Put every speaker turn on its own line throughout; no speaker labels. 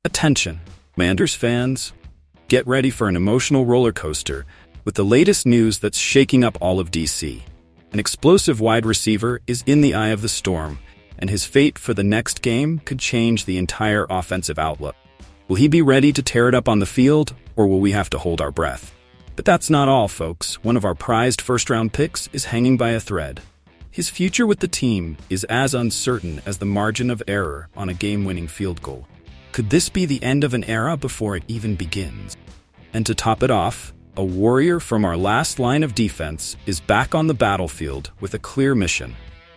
Attention, Commanders fans. Get ready for an emotional roller coaster with the latest news that's shaking up all of DC. An explosive wide receiver is in the eye of the storm, and his fate for the next game could change the entire offensive outlook. Will he be ready to tear it up on the field, or will we have to hold our breath? But that's not all, folks. One of our prized first-round picks is hanging by a thread. His future with the team is as uncertain as the margin of error on a game-winning field goal. Could this be the end of an era before it even begins? And to top it off, a warrior from our last line of defense is back on the battlefield with a clear mission.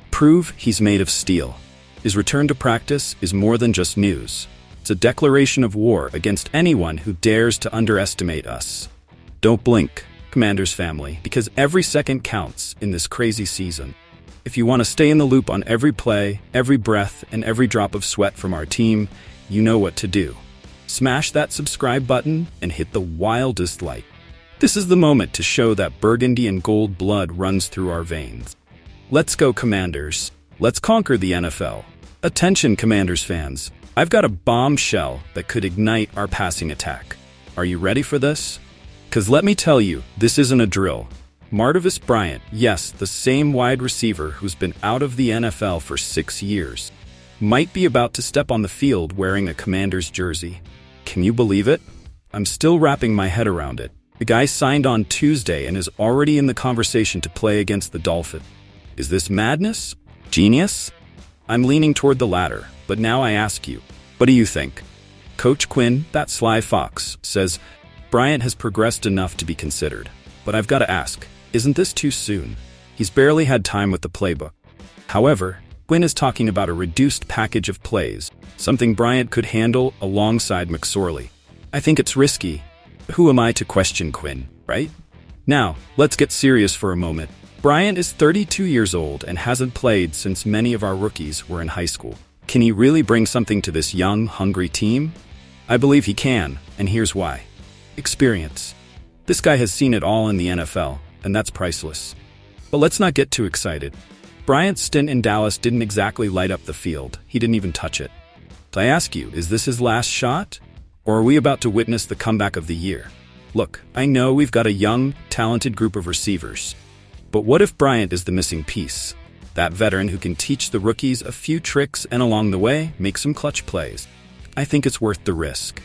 Prove he's made of steel. His return to practice is more than just news. It's a declaration of war against anyone who dares to underestimate us. Don't blink, Commanders family, because every second counts in this crazy season. If you want to stay in the loop on every play, every breath, and every drop of sweat from our team, you know what to do. Smash that subscribe button and hit the wildest like. This is the moment to show that burgundy and gold blood runs through our veins. Let's go, Commanders. Let's conquer the NFL. Attention, Commanders fans. I've got a bombshell that could ignite our passing attack. Are you ready for this? Because let me tell you, this isn't a drill. Martavis Bryant, yes, the same wide receiver who's been out of the NFL for 6 years, might be about to step on the field wearing a Commanders jersey. Can you believe it? I'm still wrapping my head around it. The guy signed on Tuesday and is already in the conversation to play against the Dolphins. Is this madness? Genius? I'm leaning toward the latter, but now I ask you, what do you think? Coach Quinn, that sly fox, says Bryant has progressed enough to be considered. But I've got to ask, isn't this too soon? He's barely had time with the playbook. However, Quinn is talking about a reduced package of plays, something Bryant could handle alongside McSorley. I think it's risky. Who am I to question Quinn, right? Now, let's get serious for a moment. Bryant is 32 years old and hasn't played since many of our rookies were in high school. Can he really bring something to this young, hungry team? I believe he can, and here's why. Experience. This guy has seen it all in the NFL, and that's priceless. But let's not get too excited. Bryant's stint in Dallas didn't exactly light up the field. He didn't even touch it. So I ask you, is this his last shot? Or are we about to witness the comeback of the year? Look, I know we've got a young, talented group of receivers. But what if Bryant is the missing piece? That veteran who can teach the rookies a few tricks and along the way, make some clutch plays. I think it's worth the risk.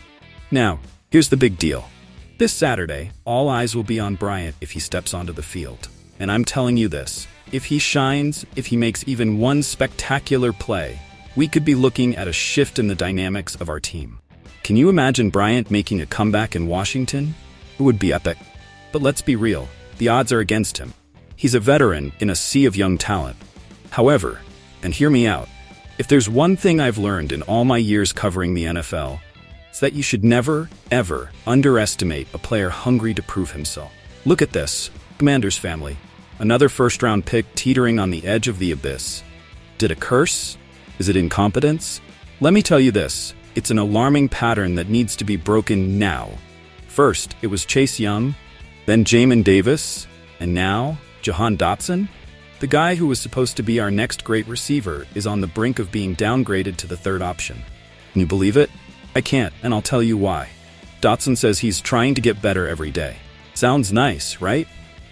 Now, here's the big deal. This Saturday, all eyes will be on Bryant if he steps onto the field. And I'm telling you this, if he shines, if he makes even one spectacular play, we could be looking at a shift in the dynamics of our team. Can you imagine Bryant making a comeback in Washington? It would be epic. But let's be real, the odds are against him. He's a veteran in a sea of young talent. However, and hear me out, if there's one thing I've learned in all my years covering the NFL, it's that you should never, ever underestimate a player hungry to prove himself. Look at this, Commanders family. Another first-round pick teetering on the edge of the abyss. Did a curse? Is it incompetence? Let me tell you this, it's an alarming pattern that needs to be broken now. First, it was Chase Young, then Jamin Davis, and now Jahan Dotson? The guy who was supposed to be our next great receiver is on the brink of being downgraded to the third option. Can you believe it? I can't, and I'll tell you why. Dotson says he's trying to get better every day. Sounds nice, right?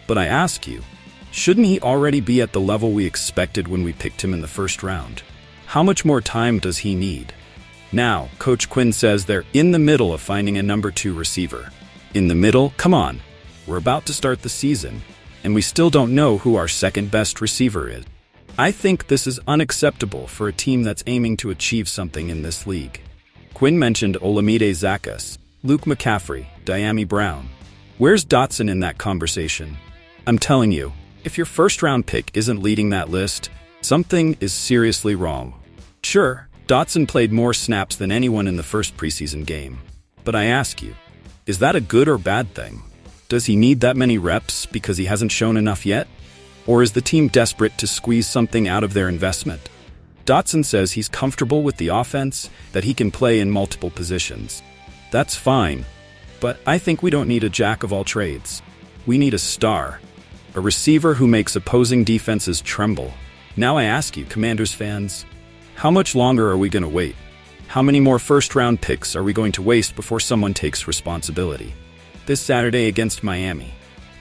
But I ask you, shouldn't he already be at the level we expected when we picked him in the first round? How much more time does he need? Now, Coach Quinn says they're in the middle of finding a number 2 receiver. In the middle? Come on. We're about to start the season, and we still don't know who our second best receiver is. I think this is unacceptable for a team that's aiming to achieve something in this league. Quinn mentioned Olamide Zaccheaus, Luke McCaffrey, Dyami Brown. Where's Dotson in that conversation? I'm telling you, if your first-round pick isn't leading that list, something is seriously wrong. Sure, Dotson played more snaps than anyone in the first preseason game. But I ask you, is that a good or bad thing? Does he need that many reps because he hasn't shown enough yet? Or is the team desperate to squeeze something out of their investment? Dotson says he's comfortable with the offense, that he can play in multiple positions. That's fine, but I think we don't need a jack of all trades. We need a star, a receiver who makes opposing defenses tremble. Now I ask you, Commanders fans, how much longer are we going to wait? How many more first-round picks are we going to waste before someone takes responsibility? This Saturday against Miami,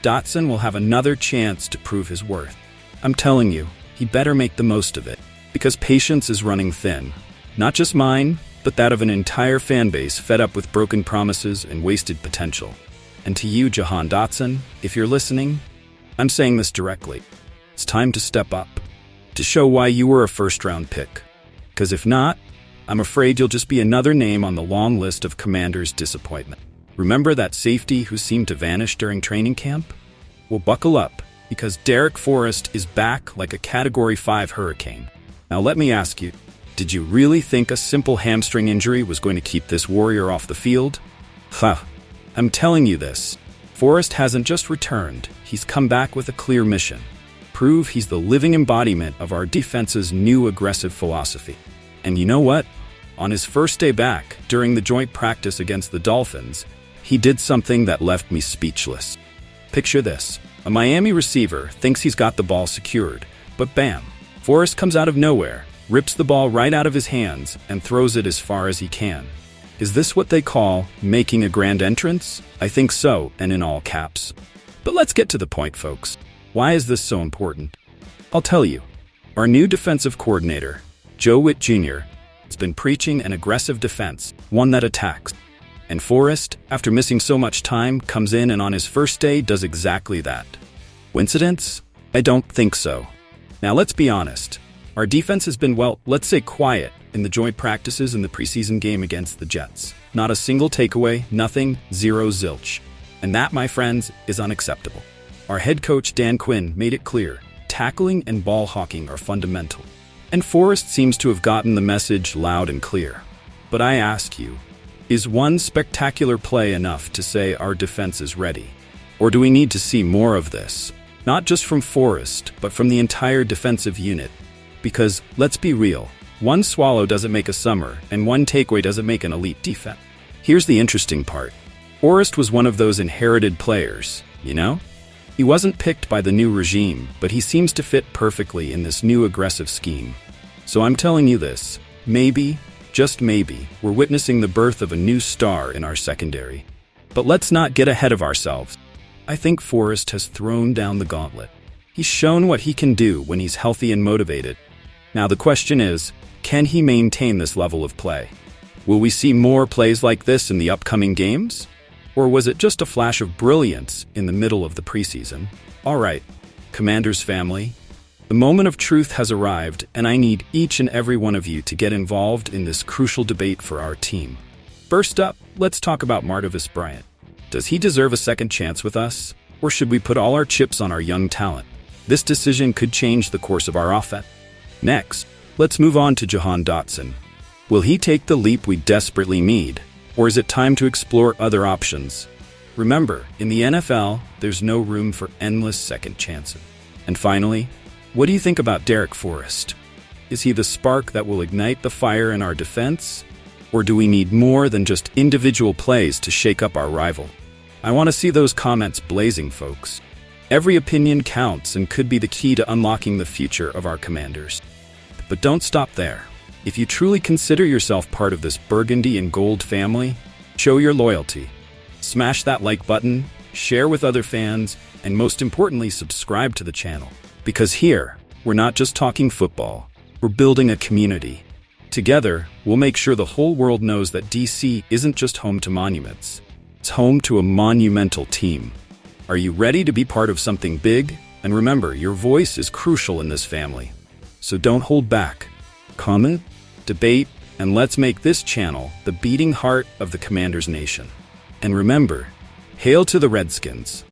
Dotson will have another chance to prove his worth. I'm telling you, he better make the most of it, because patience is running thin. Not just mine, but that of an entire fan base fed up with broken promises and wasted potential. And to you, Jahan Dotson, if you're listening, I'm saying this directly. It's time to step up, to show why you were a first-round pick. Because if not, I'm afraid you'll just be another name on the long list of Commanders' disappointment. Remember that safety who seemed to vanish during training camp? Well, buckle up, because Derek Forrest is back like a Category 5 hurricane. Now let me ask you, did you really think a simple hamstring injury was going to keep this warrior off the field? I'm telling you this. Forrest hasn't just returned, he's come back with a clear mission. Prove he's the living embodiment of our defense's new aggressive philosophy. And you know what? On his first day back, during the joint practice against the Dolphins, he did something that left me speechless. Picture this. A Miami receiver thinks he's got the ball secured, but bam, Forrest comes out of nowhere, rips the ball right out of his hands, and throws it as far as he can. Is this what they call making a grand entrance? I think so, and in all caps. But let's get to the point, folks. Why is this so important? I'll tell you. Our new defensive coordinator, Joe Witt Jr., has been preaching an aggressive defense, one that attacks. And Forrest, after missing so much time, comes in and on his first day does exactly that. Coincidence? I don't think so. Now let's be honest. Our defense has been, well, let's say quiet in the joint practices in the preseason game against the Jets. Not a single takeaway, nothing, zero zilch. And that, my friends, is unacceptable. Our head coach Dan Quinn made it clear, tackling and ball hawking are fundamental. And Forrest seems to have gotten the message loud and clear. But I ask you, is one spectacular play enough to say our defense is ready? Or do we need to see more of this? Not just from Forrest, but from the entire defensive unit. Because, let's be real, one swallow doesn't make a summer, and one takeaway doesn't make an elite defense. Here's the interesting part. Forrest was one of those inherited players, you know? He wasn't picked by the new regime, but he seems to fit perfectly in this new aggressive scheme. So I'm telling you this, maybe, just maybe, we're witnessing the birth of a new star in our secondary. But let's not get ahead of ourselves. I think Forrest has thrown down the gauntlet. He's shown what he can do when he's healthy and motivated. Now the question is, can he maintain this level of play? Will we see more plays like this in the upcoming games? Or was it just a flash of brilliance in the middle of the preseason? All right, Commanders family, the moment of truth has arrived, and I need each and every one of you to get involved in this crucial debate for our team. First up, let's talk about Martavis Bryant. Does he deserve a second chance with us? Or should we put all our chips on our young talent? This decision could change the course of our offense. Next, let's move on to Jahan Dotson. Will he take the leap we desperately need? Or is it time to explore other options? Remember, in the NFL, there's no room for endless second chances. And finally, what do you think about Derek Forrest? Is he the spark that will ignite the fire in our defense? Or do we need more than just individual plays to shake up our rival? I want to see those comments blazing, folks. Every opinion counts and could be the key to unlocking the future of our Commanders. But don't stop there. If you truly consider yourself part of this burgundy and gold family, show your loyalty. Smash that like button, share with other fans, and most importantly, subscribe to the channel. Because here, we're not just talking football, we're building a community. Together, we'll make sure the whole world knows that DC isn't just home to monuments. It's home to a monumental team. Are you ready to be part of something big? And remember, your voice is crucial in this family. So don't hold back. Comment, debate, and let's make this channel the beating heart of the Commanders Nation. And remember, hail to the Redskins.